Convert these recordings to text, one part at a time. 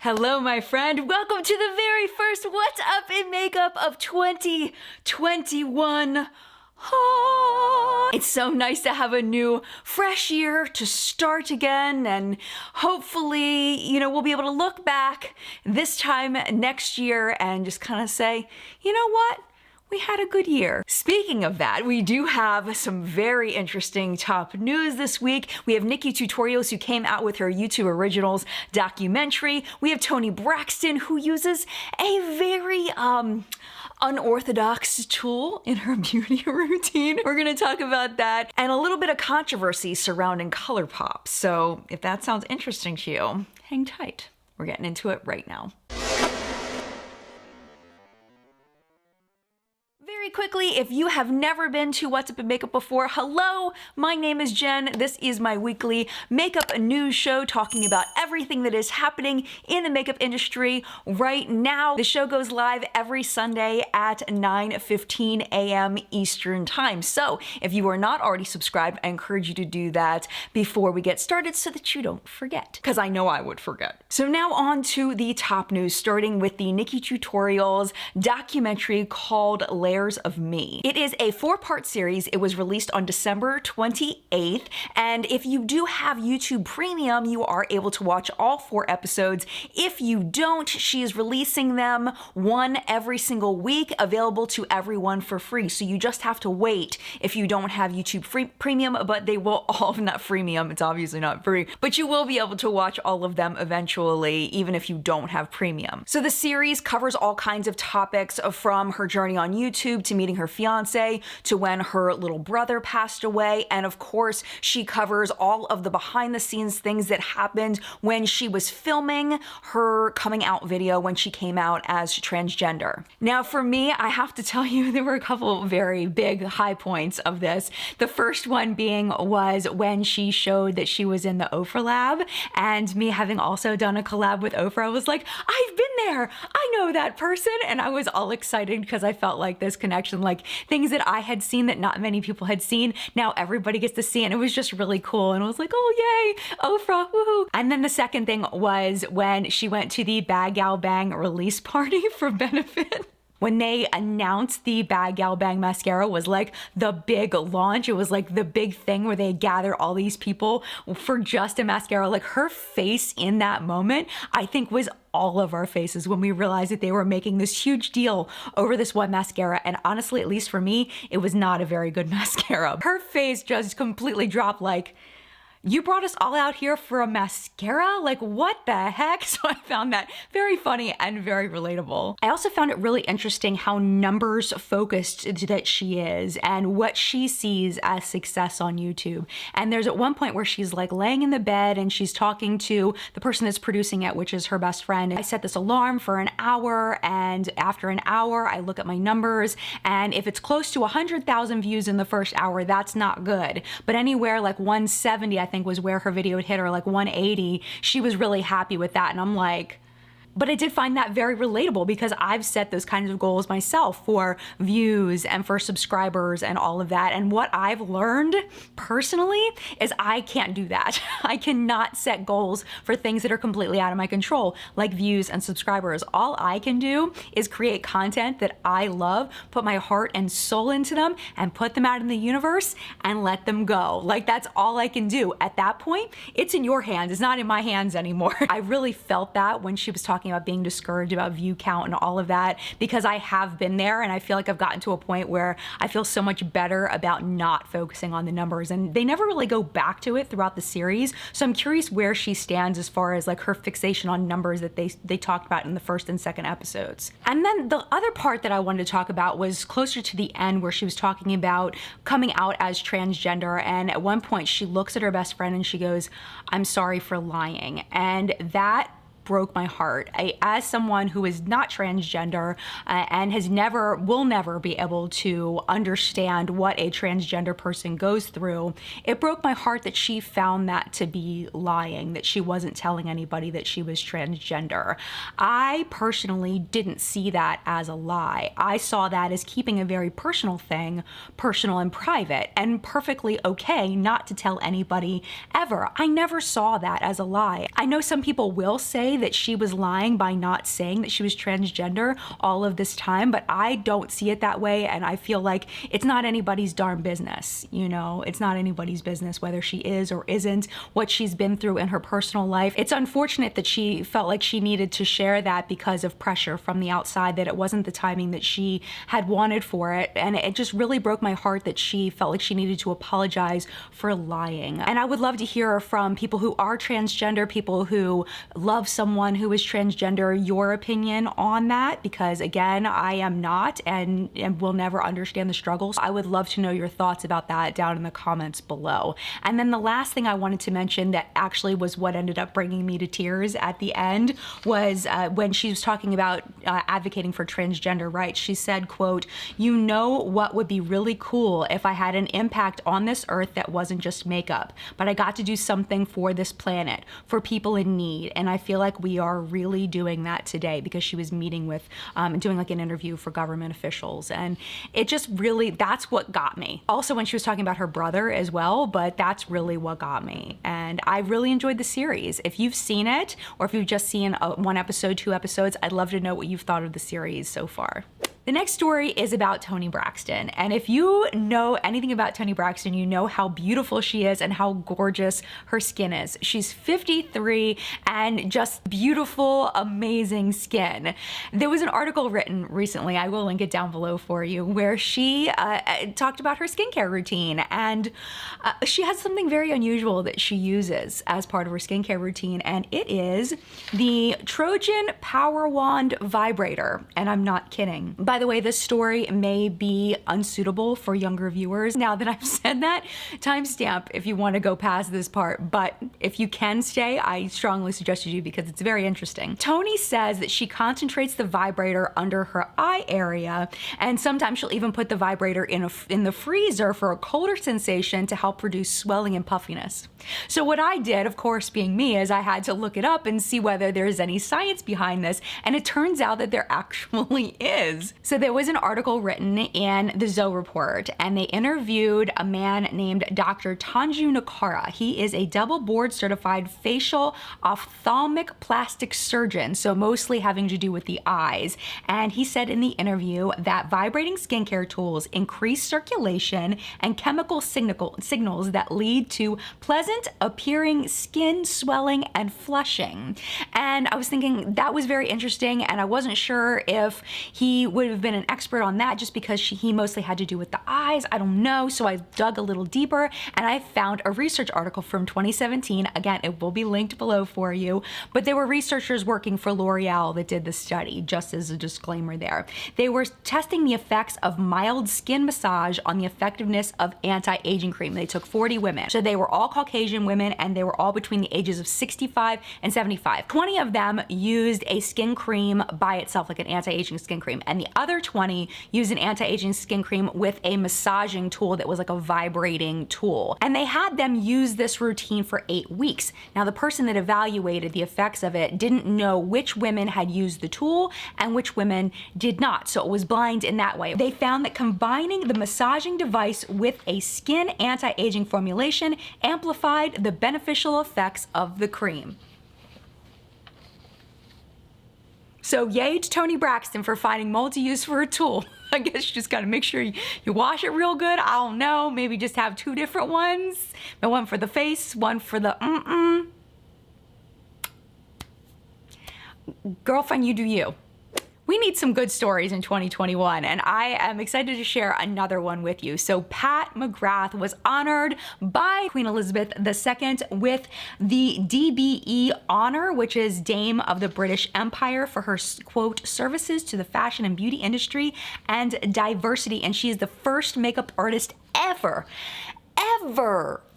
Hello, my friend. Welcome to the very first What's Up in Makeup of 2021. It's so nice to have a new, fresh year to start again, and hopefully, we'll be able to look back this time next year and just kind of say, you know what? We had a good year. Speaking of that, we do have some very interesting top news this week. We have Nikkie Tutorials, who came out with her YouTube Originals documentary. We have Toni Braxton, who uses a very unorthodox tool in her beauty routine. We're gonna talk about that and a little bit of controversy surrounding ColourPop. So if that sounds interesting to you, hang tight. We're getting into it right now. Very quickly, if you have never been to What's Up in Makeup before, hello, my name is Jen. This is my weekly makeup news show talking about everything that is happening in the makeup industry right now. The show goes live every Sunday at 9:15 a.m. Eastern Time. So if you are not already subscribed, I encourage you to do that before we get started so that you don't forget, because I know I would forget. So now on to the top news, starting with the Nikkie Tutorials documentary called Layers of Me. It is a 4-part series. It was released on December 28th, and if you do have YouTube Premium, you are able to watch all 4 episodes. If you don't, she is releasing them one every single week, available to everyone for free. So you just have to wait if you don't have YouTube Premium, but they will all, not freemium, it's obviously not free, but you will be able to watch all of them eventually, even if you don't have Premium. So the series covers all kinds of topics, from her journey on YouTube to meeting her fiance, to when her little brother passed away, and of course she covers all of the behind the scenes things that happened when she was filming her coming out video when she came out as transgender. Now for me, I have to tell you, there were a couple very big high points of this. The first one being was when she showed that she was in the Oprah lab, and me having also done a collab with Oprah, I was like, I've been there, I know that person, and I was all excited because I felt like this connection, like things that I had seen that not many people had seen, now everybody gets to see, and it was just really cool, and I was like, oh yay, Oprah, woohoo. And then the second thing was when she went to the Bad Gal Bang release party for Benefit. When they announced the Bad Gal Bang mascara was like the big launch, it was like the big thing where they gather all these people for just a mascara. Like her face in that moment, I think was all of our faces when we realized that they were making this huge deal over this one mascara. And honestly, at least for me, it was not a very good mascara. Her face just completely dropped, like, you brought us all out here for a mascara? Like, what the heck? So I found that very funny and very relatable. I also found it really interesting how numbers focused that she is and what she sees as success on YouTube. And there's at one point where she's like laying in the bed and she's talking to the person that's producing it, which is her best friend. I set this alarm for an hour, and after an hour, I look at my numbers, and if it's close to 100,000 views in the first hour, that's not good. But anywhere like 170, I think was where her video had hit, or like 180, she was really happy with that. And I'm like, but I did find that very relatable because I've set those kinds of goals myself for views and for subscribers and all of that. And what I've learned personally is I can't do that. I cannot set goals for things that are completely out of my control, like views and subscribers. All I can do is create content that I love, put my heart and soul into them, and put them out in the universe and let them go. Like, that's all I can do. At that point, it's in your hands. It's not in my hands anymore. I really felt that when she was talking about being discouraged about view count and all of that, because I have been there, and I feel like I've gotten to a point where I feel so much better about not focusing on the numbers, and they never really go back to it throughout the series. So I'm curious where she stands as far as like her fixation on numbers that they talked about in the first and second episodes. And then the other part that I wanted to talk about was closer to the end, where she was talking about coming out as transgender, and at one point she looks at her best friend and she goes, "I'm sorry for lying." And that broke my heart. As someone who is not transgender and will never be able to understand what a transgender person goes through, it broke my heart that she found that to be lying, that she wasn't telling anybody that she was transgender. I personally didn't see that as a lie. I saw that as keeping a very personal thing, personal and private, and perfectly okay not to tell anybody ever. I never saw that as a lie. I know some people will say say that she was lying by not saying that she was transgender all of this time, but I don't see it that way, and I feel like it's not anybody's darn business, you know? It's not anybody's business whether she is or isn't, what she's been through in her personal life. It's unfortunate that she felt like she needed to share that because of pressure from the outside, that it wasn't the timing that she had wanted for it, and it just really broke my heart that she felt like she needed to apologize for lying. And I would love to hear from people who are transgender, people who love someone who is transgender, your opinion on that, because again, I am not and will never understand the struggles. I would love to know your thoughts about that down in the comments below. And then the last thing I wanted to mention that actually was what ended up bringing me to tears at the end was when she was talking about advocating for transgender rights. She said, quote, "You know what would be really cool if I had an impact on this earth that wasn't just makeup, but I got to do something for this planet, for people in need." And I feel like we are really doing that today, because she was meeting with, doing like an interview for government officials. And it just really, that's what got me. Also when she was talking about her brother as well, but that's really what got me. And I really enjoyed the series. If you've seen it, or if you've just seen one episode, 2 episodes, I'd love to know what you've thought of the series so far. The next story is about Toni Braxton. And if you know anything about Toni Braxton, you know how beautiful she is and how gorgeous her skin is. She's 53 and just beautiful, amazing skin. There was an article written recently, I will link it down below for you, where she talked about her skincare routine. And she has something very unusual that she uses as part of her skincare routine, and it is the Trojan Power Wand Vibrator. And I'm not kidding. By the way, this story may be unsuitable for younger viewers. Now that I've said that, timestamp if you want to go past this part, but if you can stay, I strongly suggest you do, because it's very interesting. Toni says that she concentrates the vibrator under her eye area, and sometimes she'll even put the vibrator in the freezer for a colder sensation to help reduce swelling and puffiness. So what I did, of course being me, is I had to look it up and see whether there's any science behind this, and it turns out that there actually is. So there was an article written in the Zoe Report, and they interviewed a man named Dr. Tanju Nakara. He is a double board certified facial ophthalmic plastic surgeon, so mostly having to do with the eyes. And he said in the interview that vibrating skincare tools increase circulation and chemical signals that lead to pleasant appearing skin swelling and flushing. And I was thinking that was very interesting, and I wasn't sure if he would have been an expert on that just because he mostly had to do with the eyes. I don't know. So I dug a little deeper, and I found a research article from 2017. Again, it will be linked below for you, but there were researchers working for L'Oreal that did the study, just as a disclaimer there. They were testing the effects of mild skin massage on the effectiveness of anti-aging cream. They took 40 women. So they were all Caucasian women, and they were all between the ages of 65 and 75. 20 of them used a skin cream by itself, like an anti-aging skin cream, and the other 20 used an anti-aging skin cream with a massaging tool that was like a vibrating tool. And they had them use this routine for 8 weeks. Now, the person that evaluated the effects of it didn't know which women had used the tool and which women did not. So it was blind in that way. They found that combining the massaging device with a skin anti-aging formulation amplified the beneficial effects of the cream. So yay to Toni Braxton for finding multi-use for a tool. I guess you just gotta make sure you wash it real good. I don't know, maybe just have 2 different ones. One for the face, one for the Girlfriend, you do you. We need some good stories in 2021, and I am excited to share another one with you. So Pat McGrath was honored by Queen Elizabeth II with the DBE honor, which is Dame of the British Empire, for her, quote, services to the fashion and beauty industry and diversity. And she is the first makeup artist ever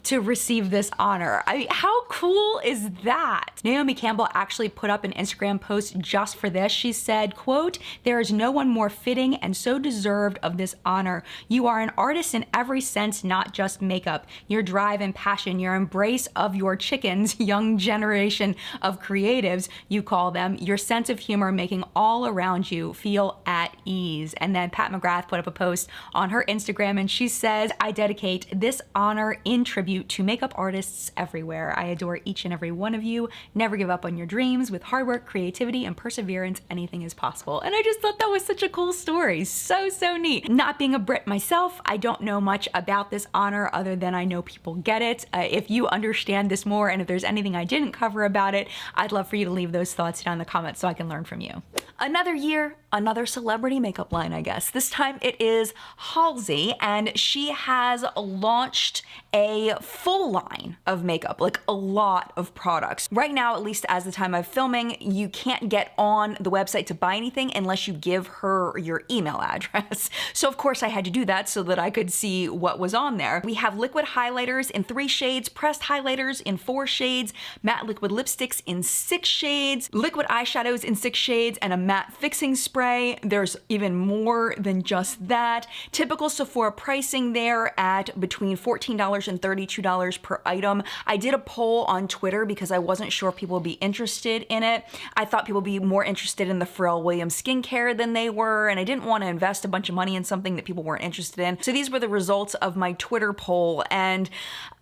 to receive this honor. I mean, how cool is that? Naomi Campbell actually put up an Instagram post just for this. She said, quote, "There is no one more fitting and so deserved of this honor. You are an artist in every sense, not just makeup. Your drive and passion, your embrace of your chickens, young generation of creatives, you call them, your sense of humor making all around you feel at ease." And then Pat McGrath put up a post on her Instagram, and she says, "I dedicate this honor in tribute tribute to makeup artists everywhere. I adore each and every one of you. Never give up on your dreams. With hard work, creativity, and perseverance, anything is possible. And I just thought that was such a cool story. So neat. Not being a Brit myself, I don't know much about this honor other than I know people get it. If you understand this more and if there's anything I didn't cover about it, I'd love for you to leave those thoughts down in the comments so I can learn from you. Another year, another celebrity makeup line, I guess. This time it is Halsey, and she has launched a full line of makeup, like a lot of products. Right now, at least as the time I'm filming, you can't get on the website to buy anything unless you give her your email address. So of course I had to do that so that I could see what was on there. We have liquid highlighters in 3 shades, pressed highlighters in 4 shades, matte liquid lipsticks in 6 shades, liquid eyeshadows in 6 shades, and a matte fixing spray. There's even more than just that. Typical Sephora pricing there at between $14 and $32 per item. I did a poll on Twitter because I wasn't sure if people would be interested in it. I thought people would be more interested in the Pharrell Williams skincare than they were, and I didn't want to invest a bunch of money in something that people weren't interested in. So these were the results of my Twitter poll, and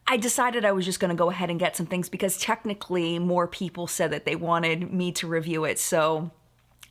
I decided I was just going to go ahead and get some things because technically more people said that they wanted me to review it. So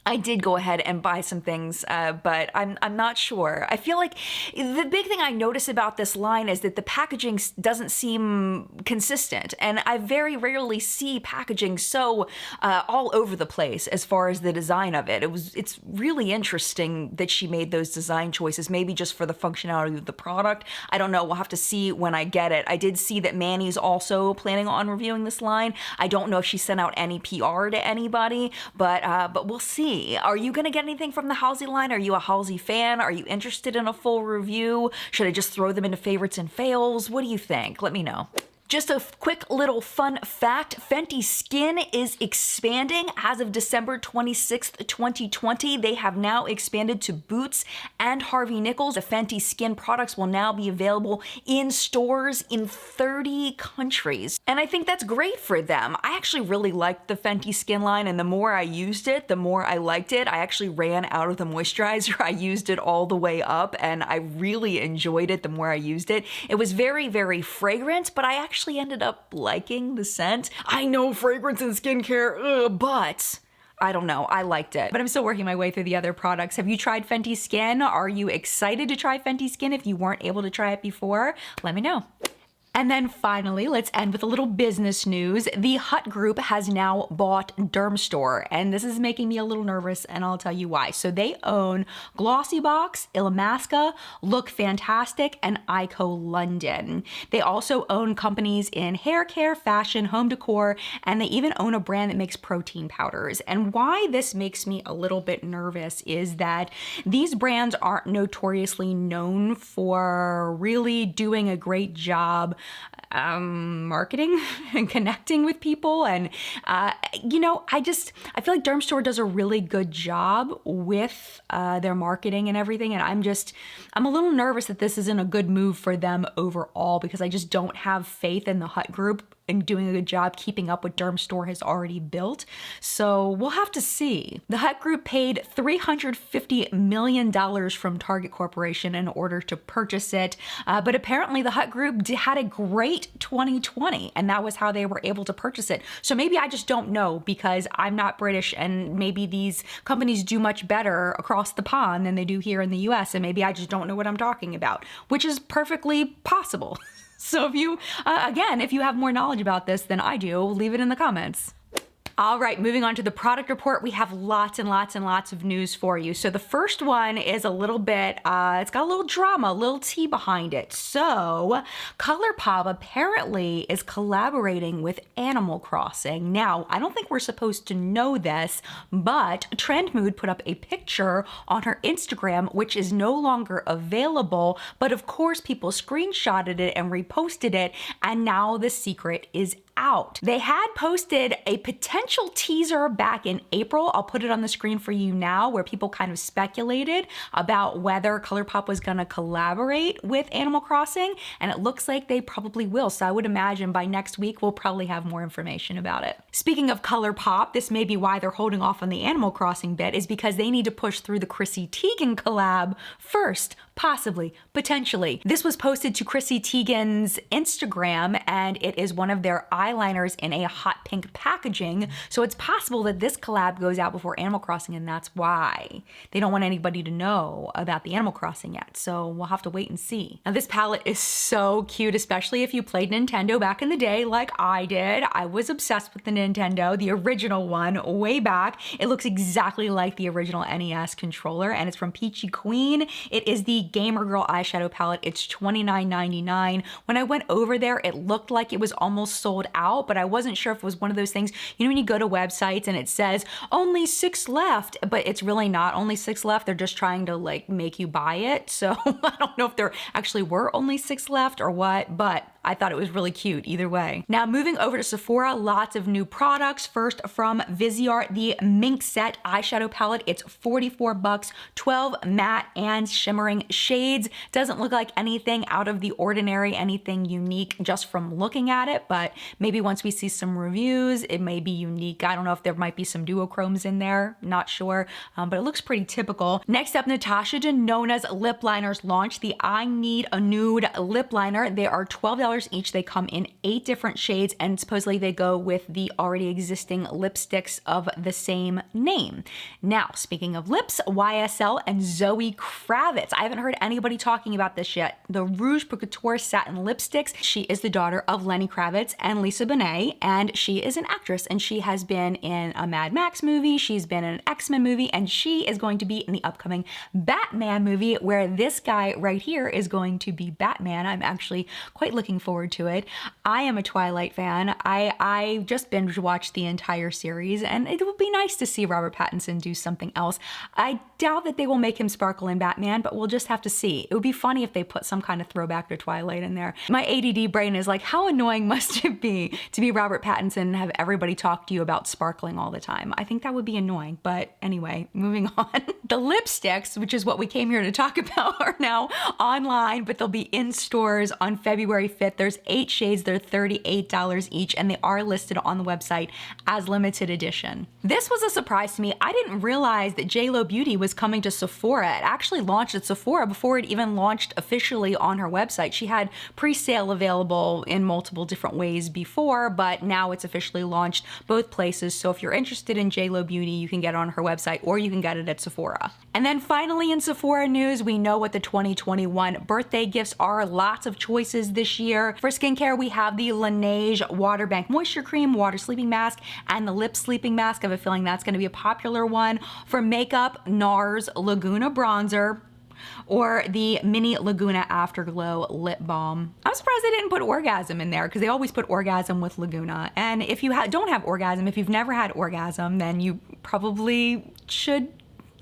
I did go ahead and buy some things, but I'm not sure. I feel like the big thing I notice about this line is that the packaging doesn't seem consistent, and I very rarely see packaging so all over the place as far as the design of it. It's really interesting that she made those design choices, maybe just for the functionality of the product. I don't know. We'll have to see when I get it. I did see that Manny's also planning on reviewing this line. I don't know if she sent out any PR to anybody, but we'll see. Are you gonna get anything from the Halsey line? Are you a Halsey fan? Are you interested in a full review? Should I just throw them into favorites and fails? What do you think? Let me know. Just a quick little fun fact, Fenty Skin is expanding as of December 26th, 2020. They have now expanded to Boots and Harvey Nichols. The Fenty Skin products will now be available in stores in 30 countries. And I think that's great for them. I actually really liked the Fenty Skin line, and the more I used it, the more I liked it. I actually ran out of the moisturizer. I used it all the way up, and I really enjoyed it the more I used it. It was very fragrant, but I actually ended up liking the scent. I know fragrance and skincare, but I don't know, I liked it. But I'm still working my way through the other products. Have you tried Fenty Skin? Are you excited to try Fenty Skin if you weren't able to try it before? Let me know. And then finally, let's end with a little business news. The Hut Group has now bought Dermstore, and this is making me a little nervous, and I'll tell you why. So they own Glossybox, Illamasqua, Look Fantastic, and Ico London. They also own companies in hair care, fashion, home decor, and they even own a brand that makes protein powders. And why this makes me a little bit nervous is that these brands aren't notoriously known for really doing a great job marketing and connecting with people. And, you know, I feel like Dermstore does a really good job with their marketing and everything. And I'm a little nervous that this isn't a good move for them overall, because I just don't have faith in the Hut Group and doing a good job keeping up what Dermstore has already built. So we'll have to see. The Hut Group paid $350 million from Target Corporation in order to purchase it. But apparently the Hut Group had a great 2020, and that was how they were able to purchase it. So maybe I just don't know, because I'm not British, and maybe these companies do much better across the pond than they do here in the US, and maybe I just don't know what I'm talking about, which is perfectly possible. So if you, again, if you have more knowledge about this than I do, leave it in the comments. All right, moving on to the product report, we have lots and lots and lots of news for you. So the first one is a little bit, it's got a little drama, a little tea behind it. So ColourPop apparently is collaborating with Animal Crossing. Now, I don't think we're supposed to know this, but Trend Mood put up a picture on her Instagram, which is no longer available, but of course people screenshotted it and reposted it, and now the secret is out. They had posted a potential teaser back in April. I'll put it on the screen for you now, where people kind of speculated about whether ColourPop was gonna collaborate with Animal Crossing, and it looks like they probably will. So I would imagine by next week, we'll probably have more information about it. Speaking of ColourPop, this may be why they're holding off on the Animal Crossing bit, is because they need to push through the Chrissy Teigen collab first. Possibly, potentially. This was posted to Chrissy Teigen's Instagram, and it is one of their eyeliners in a hot pink packaging. So it's possible that this collab goes out before Animal Crossing, and that's why they don't want anybody to know about the Animal Crossing yet. So we'll have to wait and see. Now this palette is so cute, especially if you played Nintendo back in the day like I did. I was obsessed with the Nintendo, the original one, way back. It looks exactly like the original NES controller, and it's from Peachy Queen. It is the Gamer Girl eyeshadow palette. It's $29.99. When I went over there, it looked like it was almost sold out, but I wasn't sure if it was one of those things, you know, when you go to websites and it says only 6 left, but it's really not only 6 left. They're just trying to like make you buy it. So I don't know if there actually were only 6 left or what, but I thought it was really cute either way. Now moving over to Sephora, lots of new products. First from Viseart, the Mink Set eyeshadow palette. It's 44 bucks, 12 matte and shimmering shades. Doesn't look like anything out of the ordinary, anything unique just from looking at it, but maybe once we see some reviews, it may be unique. I don't know if there might be some duochromes in there, not sure, but it looks pretty typical. Next up, Natasha Denona's lip liners launched the I Need a Nude lip liner. They are $12 each. They come in 8 different shades, and supposedly they go with the already existing lipsticks of the same name. Now, speaking of lips, YSL and Zoe Kravitz. I haven't heard anybody talking about this yet. The Rouge Pour Couture Satin Lipsticks. She is the daughter of Lenny Kravitz and Lisa Bonet, and she is an actress, and she has been in a Mad Max movie, she's been in an X-Men movie, and she is going to be in the upcoming Batman movie, where this guy right here is going to be Batman. I'm actually quite looking forward to it. I am a Twilight fan. I just binge watched the entire series, and it would be nice to see Robert Pattinson do something else. I doubt that they will make him sparkle in Batman, but we'll just have to see. It would be funny if they put some kind of throwback to Twilight in there. My ADD brain is like, how annoying must it be to be Robert Pattinson and have everybody talk to you about sparkling all the time? I think that would be annoying, but anyway, moving on. The lipsticks, which is what we came here to talk about, are now online, but they'll be in stores on February 5th. There's 8 shades, they're $38 each, and they are listed on the website as limited edition. This was a surprise to me. I didn't realize that JLo Beauty was coming to Sephora. It actually launched at Sephora before it even launched officially on her website. She had pre-sale available in multiple different ways before, but now it's officially launched both places. So if you're interested in JLo Beauty, you can get it on her website or you can get it at Sephora. And then finally in Sephora news, we know what the 2021 birthday gifts are. Lots of choices this year. For skincare, we have the Laneige Water Bank Moisture Cream, Water Sleeping Mask, and the Lip Sleeping Mask. I have a feeling that's going to be a popular one. For makeup, NARS Laguna Bronzer, or the Mini Laguna Afterglow Lip Balm. I'm surprised they didn't put Orgasm in there, because they always put Orgasm with Laguna. And if you don't have Orgasm, if you've never had Orgasm, then you probably should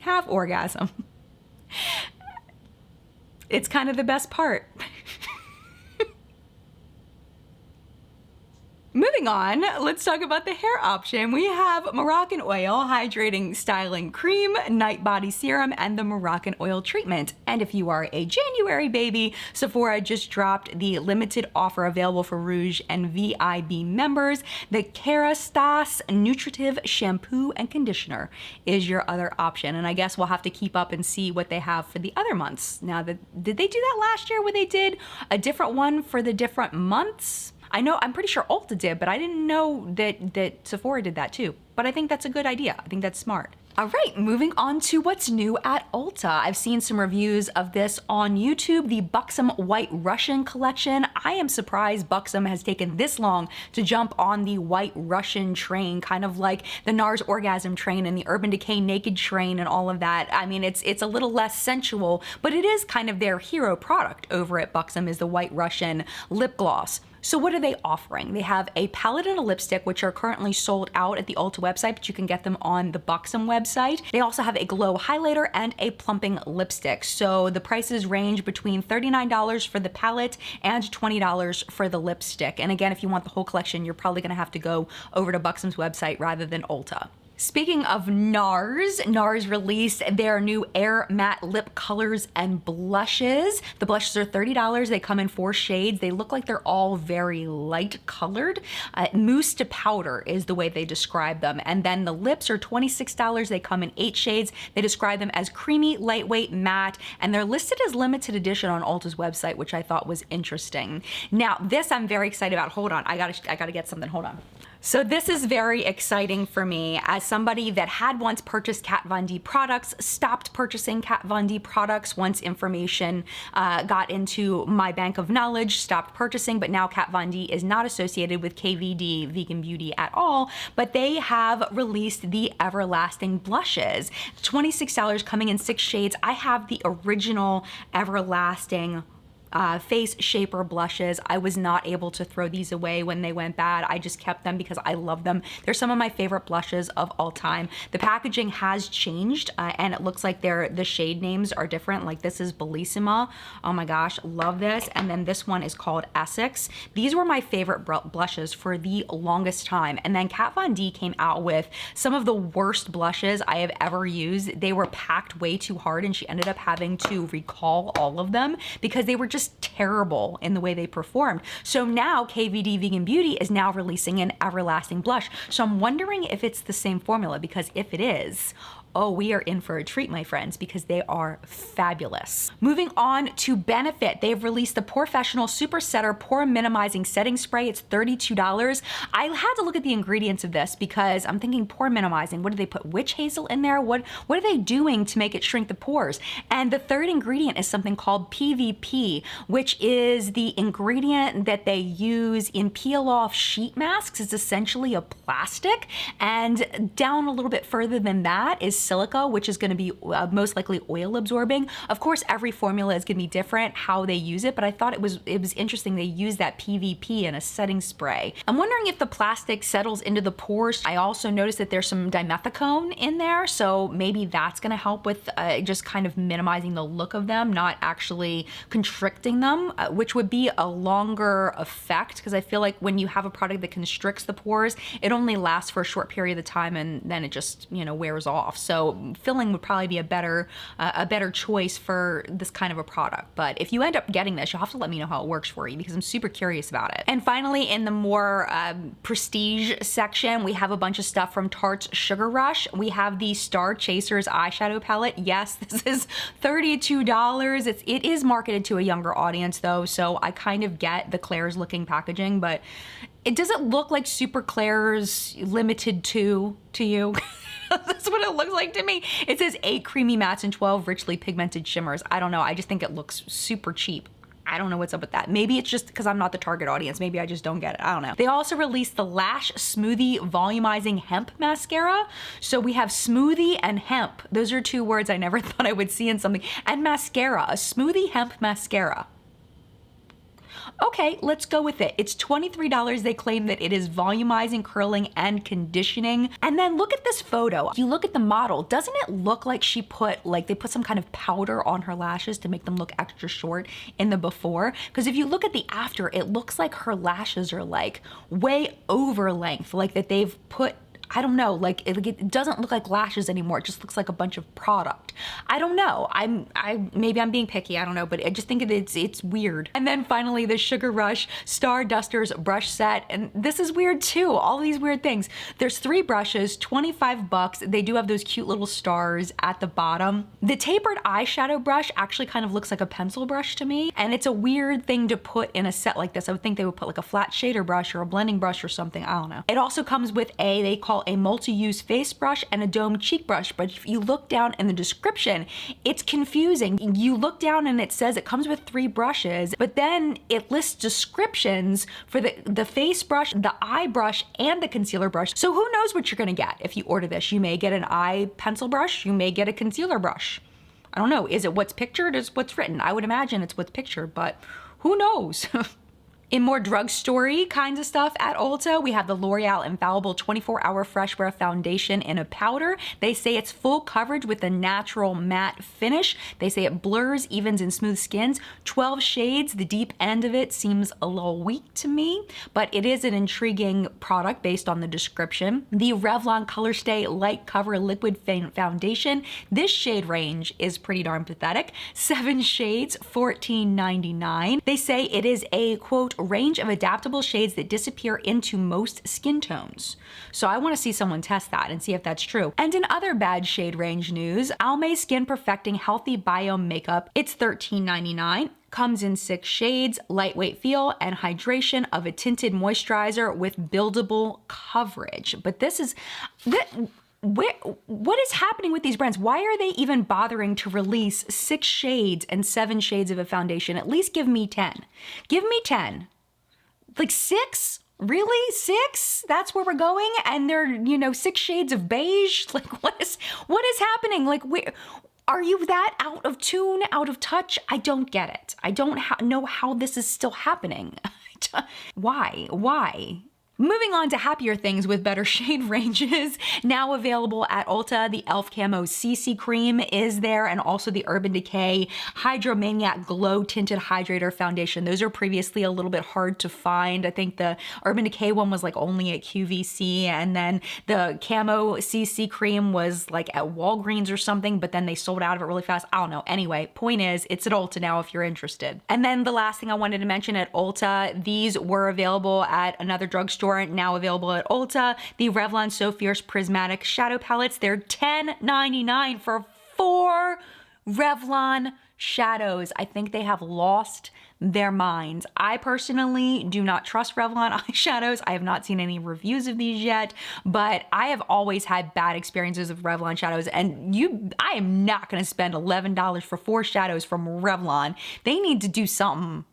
have Orgasm. It's kind of the best part. Moving on, let's talk about the hair option. We have Moroccan Oil Hydrating Styling Cream, Night Body Serum, and the Moroccan Oil Treatment. And if you are a January baby, Sephora just dropped the limited offer available for Rouge and VIB members. The Kerastase Nutritive Shampoo and Conditioner is your other option. And I guess we'll have to keep up and see what they have for the other months. Now, did they do that last year where they did a different one for the different months? I know, I'm pretty sure Ulta did, but I didn't know that Sephora did that too. But I think that's a good idea. I think that's smart. All right, moving on to what's new at Ulta. I've seen some reviews of this on YouTube, the Buxom White Russian collection. I am surprised Buxom has taken this long to jump on the White Russian train, kind of like the NARS Orgasm train and the Urban Decay Naked train and all of that. I mean, it's a little less sensual, but it is kind of their hero product over at Buxom is the White Russian lip gloss. So what are they offering? They have a palette and a lipstick, which are currently sold out at the Ulta website, but you can get them on the Buxom website. They also have a glow highlighter and a plumping lipstick. So the prices range between $39 for the palette and $20 for the lipstick. And again, if you want the whole collection, you're probably gonna have to go over to Buxom's website rather than Ulta. Speaking of NARS, NARS released their new Air Matte Lip Colors and Blushes. The blushes are $30. They come in 4 shades. They look like they're all very light colored. Mousse to powder is the way they describe them. And then the lips are $26. They come in 8 shades. They describe them as creamy, lightweight, matte, and they're listed as limited edition on Ulta's website, which I thought was interesting. Now, this I'm very excited about. Hold on, I gotta get something, hold on. So this is very exciting for me as somebody that had once purchased Kat Von D products, stopped purchasing Kat Von D products once information got into my bank of knowledge, stopped purchasing, but now Kat Von D is not associated with KVD Vegan Beauty at all, but they have released the Everlasting blushes. $26 coming in 6 shades. I have the original Everlasting face shaper blushes. I was not able to throw these away when they went bad. I just kept them because I love them. They're some of my favorite blushes of all time. The packaging has changed and it looks like the shade names are different. Like this is Bellissima. Oh my gosh, love this. And then this one is called Essex. These were my favorite blushes for the longest time. And then Kat Von D came out with some of the worst blushes I have ever used. They were packed way too hard and she ended up having to recall all of them because they were just terrible in the way they performed. So now KVD Vegan Beauty is now releasing an Everlasting blush. So I'm wondering if it's the same formula, because if it is, oh, we are in for a treat, my friends, because they are fabulous. Moving on to Benefit, they've released the Porefessional Super Setter Pore Minimizing Setting Spray. It's $32. I had to look at the ingredients of this because I'm thinking pore minimizing. What do they put? Witch hazel in there? What are they doing to make it shrink the pores? And the third ingredient is something called PVP, which is the ingredient that they use in peel-off sheet masks. It's essentially a plastic. And down a little bit further than that is silica, which is going to be most likely oil absorbing. Of course, every formula is going to be different how they use it, but I thought it was interesting they use that PVP in a setting spray. I'm wondering if the plastic settles into the pores. I also noticed that there's some dimethicone in there, so maybe that's going to help with just kind of minimizing the look of them, not actually constricting them, which would be a longer effect, because I feel like when you have a product that constricts the pores, it only lasts for a short period of time and then it just, you know, wears off. So filling would probably be a better choice for this kind of a product. But if you end up getting this, you'll have to let me know how it works for you because I'm super curious about it. And finally, in the more prestige section, we have a bunch of stuff from Tarte's Sugar Rush. We have the Star Chasers eyeshadow palette. Yes, this is $32. It is marketed to a younger audience though, so I kind of get the Claire's looking packaging, but it doesn't look like Super Claire's limited to you. That's what it looks like to me. It says 8 creamy mattes and 12 richly pigmented shimmers. I don't know. I just think it looks super cheap. I don't know what's up with that. Maybe it's just because I'm not the target audience. Maybe I just don't get it. I don't know. They also released the Lash Smoothie Volumizing Hemp Mascara. So we have smoothie and hemp. Those are 2 words I never thought I would see in something. And mascara, a smoothie hemp mascara. Okay, let's go with it. It's $23. They claim that it is volumizing, curling, and conditioning. And then look at this photo. You look at the model, doesn't it look like they put some kind of powder on her lashes to make them look extra short in the before? Because if you look at the after, it looks like her lashes are like way over length, like that they've put, I don't know, like it doesn't look like lashes anymore. It just looks like a bunch of product. I don't know. Maybe I'm being picky. I don't know, but I just think it's weird. And then finally, the Sugar Rush Star Dusters brush set, and this is weird too. All of these weird things. There's 3 brushes, 25 bucks. They do have those cute little stars at the bottom. The tapered eyeshadow brush actually kind of looks like a pencil brush to me, and it's a weird thing to put in a set like this. I would think they would put like a flat shader brush or a blending brush or something. I don't know. It also comes with they call a multi-use face brush and a domed cheek brush, but if you look down in the description, it's confusing. You look down and it says it comes with 3 brushes, but then it lists descriptions for the face brush, the eye brush, and the concealer brush. So who knows what you're gonna get if you order this. You may get an eye pencil brush, you may get a concealer brush. I don't know, is it what's pictured, is what's written? I would imagine it's what's pictured, but who knows? In more drugstore-y kinds of stuff at Ulta, we have the L'Oreal Infallible 24-Hour Fresh Wear Foundation in a powder. They say it's full coverage with a natural matte finish. They say it blurs, evens, and smooths skins. 12 shades. The deep end of it seems a little weak to me, but it is an intriguing product based on the description. The Revlon Color Stay Light Cover Liquid Foundation. This shade range is pretty darn pathetic. 7 shades, $14.99. They say it is a, quote, range of adaptable shades that disappear into most skin tones. So I want to see someone test that and see if that's true. And in other bad shade range news, Almay Skin Perfecting Healthy Biome Makeup. It's $13.99. Comes in 6 shades, lightweight feel, and hydration of a tinted moisturizer with buildable coverage. But this is... what is happening with these brands? Why are they even bothering to release 6 shades and 7 shades of a foundation? At least give me 10. Give me 10. Like 6? Really? 6? That's where we're going? And they're, you know, 6 shades of beige? Like what is happening? Like are you that out of tune, out of touch? I don't get it. I don't know how this is still happening. Why? Moving on to happier things with better shade ranges. Now available at Ulta, the e.l.f. Camo CC Cream is there, and also the Urban Decay Hydromaniac Glow Tinted Hydrator Foundation. Those are previously a little bit hard to find. I think the Urban Decay one was like only at QVC, and then the Camo CC Cream was like at Walgreens or something, but then they sold out of it really fast. I don't know. Anyway, point is, it's at Ulta now if you're interested. And then the last thing I wanted to mention at Ulta, these were available at another drugstore, now available at Ulta. The Revlon So Fierce Prismatic Shadow Palettes. They're $10.99 for 4 Revlon shadows. I think they have lost their minds. I personally do not trust Revlon eyeshadows. I have not seen any reviews of these yet, but I have always had bad experiences with Revlon shadows, and I am not going to spend $11 for 4 shadows from Revlon. They need to do something,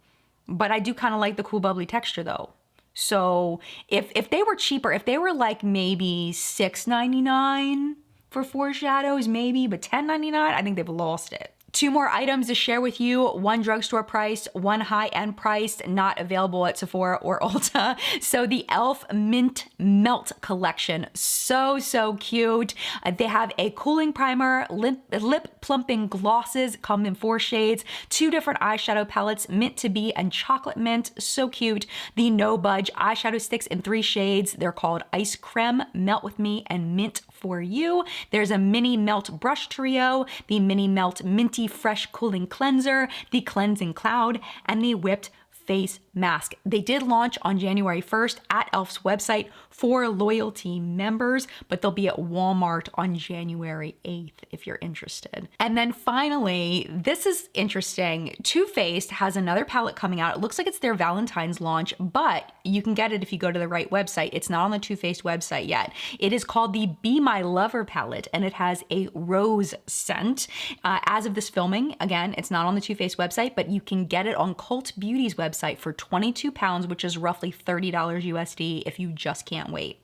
but I do kind of like the cool bubbly texture though. So if they were cheaper, if they were like maybe $6.99 for 4 shadows, maybe, but $10.99, I think they've lost it. 2 more items to share with you. 1 drugstore price, 1 high-end price, not available at Sephora or Ulta. So the e.l.f. Mint Melt Collection. So cute. They have a cooling primer, lip plumping glosses, come in 4 shades, 2 different eyeshadow palettes, Mint to Be and Chocolate Mint. So cute. The No Budge eyeshadow sticks in 3 shades. They're called Ice Creme, Melt With Me, and Mint For You. There's a Mini Melt Brush Trio, the Mini Melt Minty Fresh Cooling Cleanser, the Cleansing Cloud, and the Whipped Face Mask. They did launch on January 1st at e.l.f.'s website for loyalty members, but they'll be at Walmart on January 8th if you're interested. And then finally, this is interesting. Too Faced has another palette coming out. It looks like it's their Valentine's launch, but you can get it if you go to the right website. It's not on the Too Faced website yet. It is called the Be My Lover palette, and it has a rose scent. As of this filming, again, it's not on the Too Faced website, but you can get it on Cult Beauty's website for £22, which is roughly $30 USD if you just can't wait.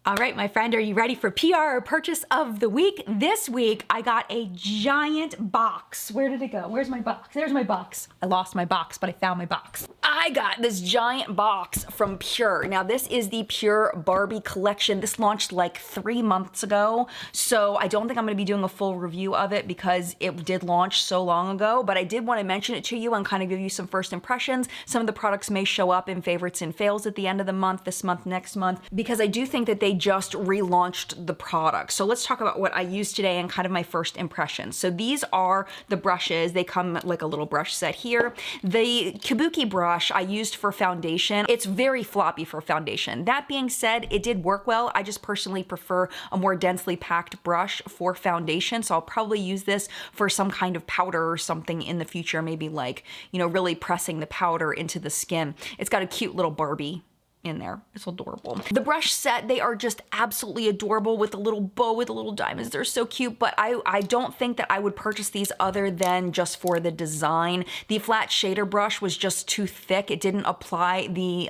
All right, my friend, are you ready for PR or purchase of the week? This week, I got a giant box. Where did it go? Where's my box? There's my box. I lost my box, but I found my box. I got this giant box from Pure. Now, this is the Pure Barbie collection. This launched like 3 months ago, so I don't think I'm gonna be doing a full review of it because it did launch so long ago, but I did wanna mention it to you and kind of give you some first impressions. Some of the products may show up in favorites and fails at the end of the month, this month, next month, because I do think that they just relaunched the product. So let's talk about what I used today and kind of my first impressions. So these are the brushes. They come like a little brush set here. The Kabuki brush I used for foundation. It's very floppy for foundation. That being said, it did work well. I just personally prefer a more densely packed brush for foundation. So I'll probably use this for some kind of powder or something in the future, maybe like, you know, really pressing the powder into the skin. It's got a cute little Barbie in there. It's adorable. The brush set, they are just absolutely adorable with a little bow with the little diamonds. They're so cute, but I don't think that I would purchase these other than just for the design. The flat shader brush was just too thick. It didn't apply the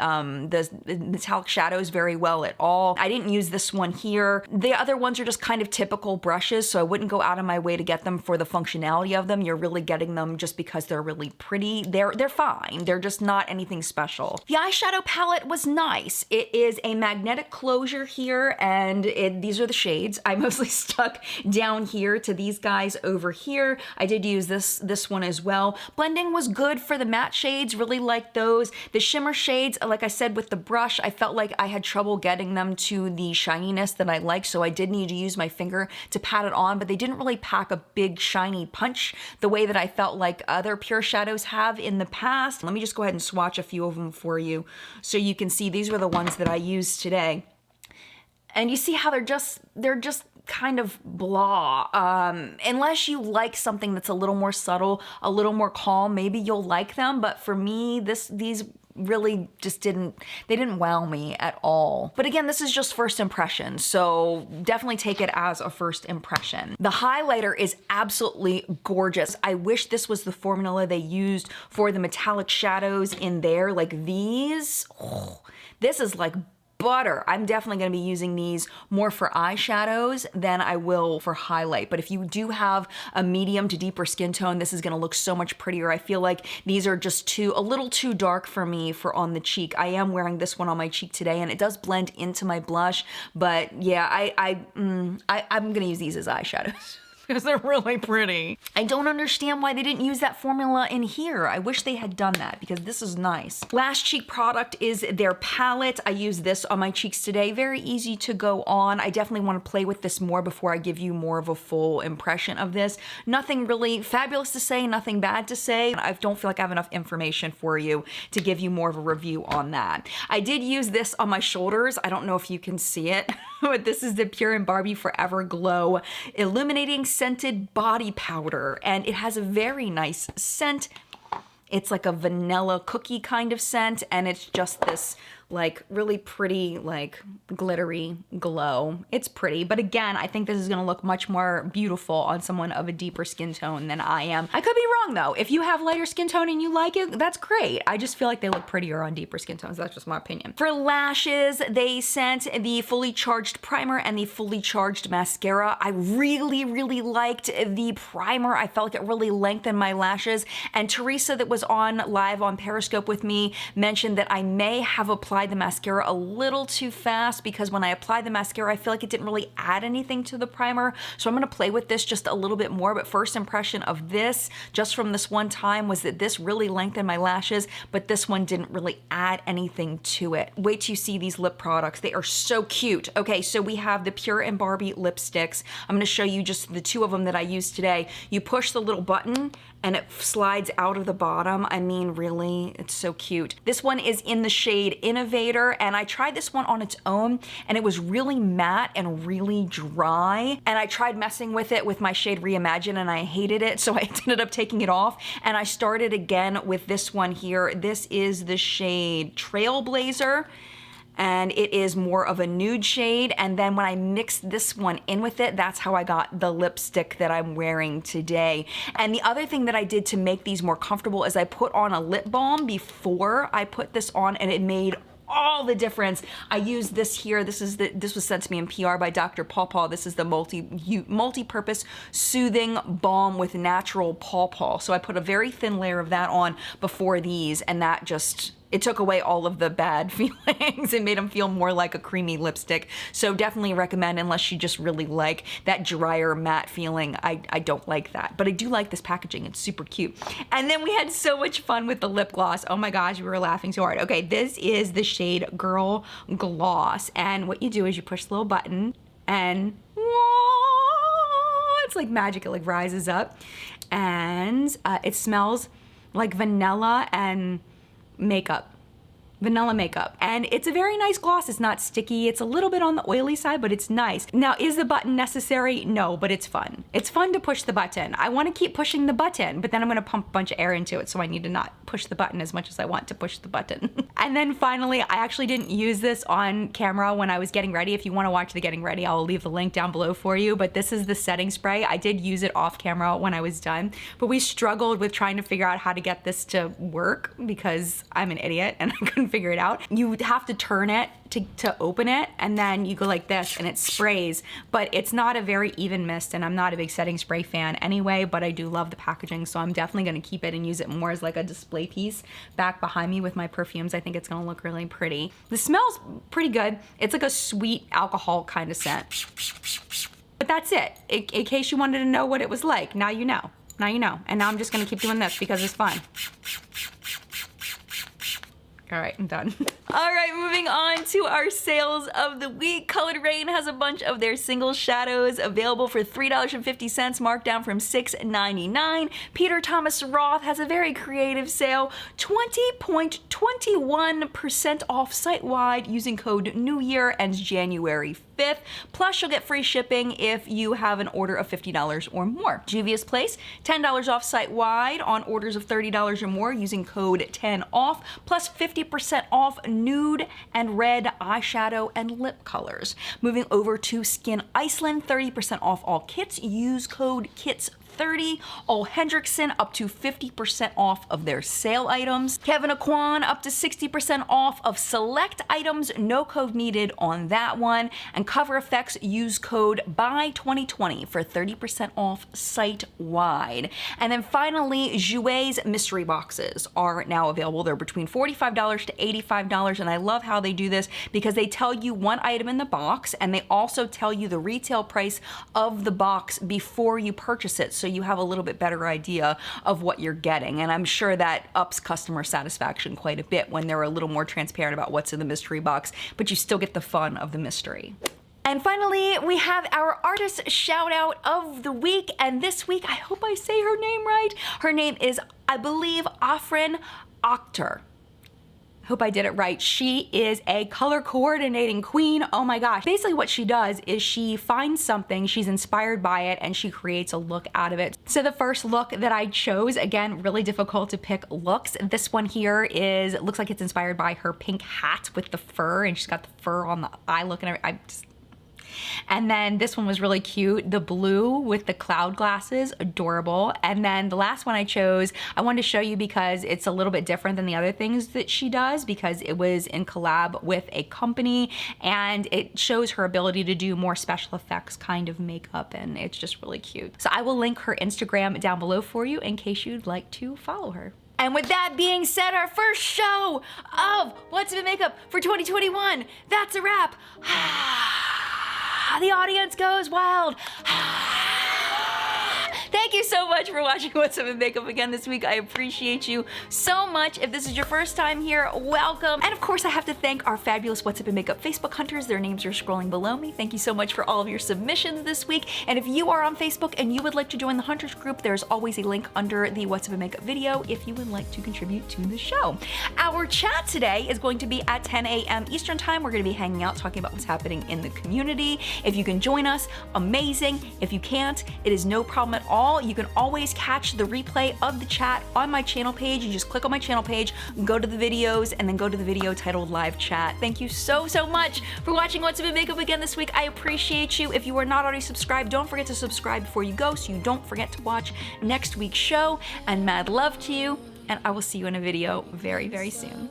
metallic shadows very well at all. I didn't use this one here. The other ones are just kind of typical brushes, so I wouldn't go out of my way to get them for the functionality of them. You're really getting them just because they're really pretty. They're fine. They're just not anything special. The eyeshadow palette was nice. It is a magnetic closure here, and these are the shades. I mostly stuck down here to these guys over here. I did use this one as well. Blending was good for the matte shades, really like those. The shimmer shades, like I said with the brush, I felt like I had trouble getting them to the shininess that I like, so I did need to use my finger to pat it on, but they didn't really pack a big shiny punch the way that I felt like other pure shadows have in the past. Let me just go ahead and swatch a few of them for you so you can see these were the ones that I used today. And you see how they're just kind of blah. Unless you like something that's a little more subtle, a little more calm, maybe you'll like them. But for me, these really just didn't wow me at all. But again, this is just first impression, so definitely take it as a first impression. The highlighter is absolutely gorgeous. I wish this was the formula they used for the metallic shadows in there, like these. Oh, this is like butter. I'm definitely going to be using these more for eyeshadows than I will for highlight. But if you do have a medium to deeper skin tone, this is going to look so much prettier. I feel like these are just a little too dark for me for on the cheek. I am wearing this one on my cheek today, and it does blend into my blush. But yeah, I'm going to use these as eyeshadows. Because they're really pretty. I don't understand why they didn't use that formula in here. I wish they had done that because this is nice. Last cheek product is their palette. I use this on my cheeks today. Very easy to go on. I definitely want to play with this more before I give you more of a full impression of this. Nothing really fabulous to say, nothing bad to say. I don't feel like I have enough information for you to give you more of a review on that. I did use this on my shoulders. I don't know if you can see it, but this is the Pure and Barbie Forever Glow Illuminating Scented Body Powder, and it has a very nice scent. It's like a vanilla cookie kind of scent, and it's just this like really pretty, like glittery glow. It's pretty, but again, I think this is gonna look much more beautiful on someone of a deeper skin tone than I am. I could be wrong though. If you have lighter skin tone and you like it, that's great. I just feel like they look prettier on deeper skin tones. That's just my opinion. For lashes, they sent the fully charged primer and the fully charged mascara. I really, really liked the primer. I felt like it really lengthened my lashes. And Teresa, that was on live on Periscope with me, mentioned that I may have applied the mascara a little too fast because when I applied the mascara, I feel like it didn't really add anything to the primer. So I'm gonna play with this just a little bit more, but first impression of this, just from this one time, was that this really lengthened my lashes, but this one didn't really add anything to it. Wait till you see these lip products. They are so cute. Okay, so we have the Pure and Barbie lipsticks. I'm gonna show you just the two of them that I used today. You push the little button and it slides out of the bottom. I mean, really, it's so cute. This one is in the shade Innovator, and I tried this one on its own, and it was really matte and really dry. And I tried messing with it with my shade Reimagine, and I hated it, so I ended up taking it off. And I started again with this one here. This is the shade Trailblazer, and it is more of a nude shade. And then when I mixed this one in with it, that's how I got the lipstick that I'm wearing today. And the other thing that I did to make these more comfortable is I put on a lip balm before I put this on, and it made all the difference. I used this here. This was sent to me in PR by Dr. Pawpaw. This is the multi-purpose soothing balm with natural pawpaw. So I put a very thin layer of that on before these, and that just, it took away all of the bad feelings and made them feel more like a creamy lipstick. So definitely recommend, unless you just really like that drier matte feeling. I don't like that, but I do like this packaging. It's super cute. And then we had so much fun with the lip gloss. Oh my gosh, we were laughing so hard. Okay, this is the shade Girl Gloss. And what you do is you push the little button and it's like magic. It like rises up, and it smells like vanilla and makeup. vanilla makeup. And it's a very nice gloss. It's not sticky. It's a little bit on the oily side, but it's nice. Now, is the button necessary? No, but it's fun. It's fun to push the button. I want to keep pushing the button, but then I'm going to pump a bunch of air into it, so I need to not push the button as much as I want to push the button. And then finally, I actually didn't use this on camera when I was getting ready. If you want to watch the getting ready, I'll leave the link down below for you, but this is the setting spray. I did use it off camera when I was done, but we struggled with trying to figure out how to get this to work because I'm an idiot and I couldn't figure it out. You have to turn it to open it, and then you go like this and it sprays, but it's not a very even mist, and I'm not a big setting spray fan anyway, but I do love the packaging, so I'm definitely gonna keep it and use it more as like a display piece back behind me with my perfumes. I think it's gonna look really pretty. The smell's pretty good. It's like a sweet alcohol kind of scent. But that's it. In case you wanted to know what it was like, now you know. Now you know. And now I'm just gonna keep doing this because it's fun. All right, I'm done. All right, moving on to our sales of the week. Colored Rain has a bunch of their single shadows available for $3.50, marked down from $6.99. Peter Thomas Roth has a very creative sale, 20.21% off site-wide using code New Year, ends January 5th. Plus, you'll get free shipping if you have an order of $50 or more. Juvia's Place, $10 off site-wide on orders of $30 or more using code 10OFF, plus 50% off nude and red eyeshadow and lip colors. Moving over to Skin Iceland, 30% off all kits. Use code KITS30. Ole Hendrickson up to 50% off of their sale items. Kevin Aquan up to 60% off of select items. No code needed on that one. And Cover Effects, use code BY2020 for 30% off site-wide. And then finally, Jouer's mystery boxes are now available. They're between $45 to $85, and I love how they do this because they tell you one item in the box, and they also tell you the retail price of the box before you purchase it, so you have a little bit better idea of what you're getting. And I'm sure that ups customer satisfaction quite a bit when they're a little more transparent about what's in the mystery box, but you still get the fun of the mystery. And finally, we have our artist shout out of the week. And this week, I hope I say her name right. Her name is, I believe, Afrin Akhtar. Hope I did it right. She is a color coordinating queen. Oh my gosh. Basically what she does is she finds something, she's inspired by it, and she creates a look out of it. So the first look that I chose, again, really difficult to pick looks. This one here looks like it's inspired by her pink hat with the fur, and she's got the fur on the eye look and everything. And then this one was really cute. The blue with the cloud glasses, adorable. And then the last one I chose, I wanted to show you because it's a little bit different than the other things that she does, because it was in collab with a company and it shows her ability to do more special effects kind of makeup, and it's just really cute. So I will link her Instagram down below for you in case you'd like to follow her. And with that being said, our first show of What's in Makeup for 2021, that's a wrap. The audience goes wild. Thank you so much for watching What's Up in Makeup again this week. I appreciate you so much. If this is your first time here, welcome. And of course, I have to thank our fabulous What's Up in Makeup Facebook hunters. Their names are scrolling below me. Thank you so much for all of your submissions this week. And if you are on Facebook and you would like to join the Hunters group, there's always a link under the What's Up in Makeup video if you would like to contribute to the show. Our chat today is going to be at 10 a.m. Eastern time. We're going to be hanging out, talking about what's happening in the community. If you can join us, amazing. If you can't, it is no problem at all. You can always catch the replay of the chat on my channel page. You just click on my channel page, go to the videos, and then go to the video titled Live Chat. Thank you so much for watching What's Up in Makeup again this week. I appreciate you. If you are not already subscribed, don't forget to subscribe before you go so you don't forget to watch next week's show. And mad love to you, and I will see you in a video very, very soon.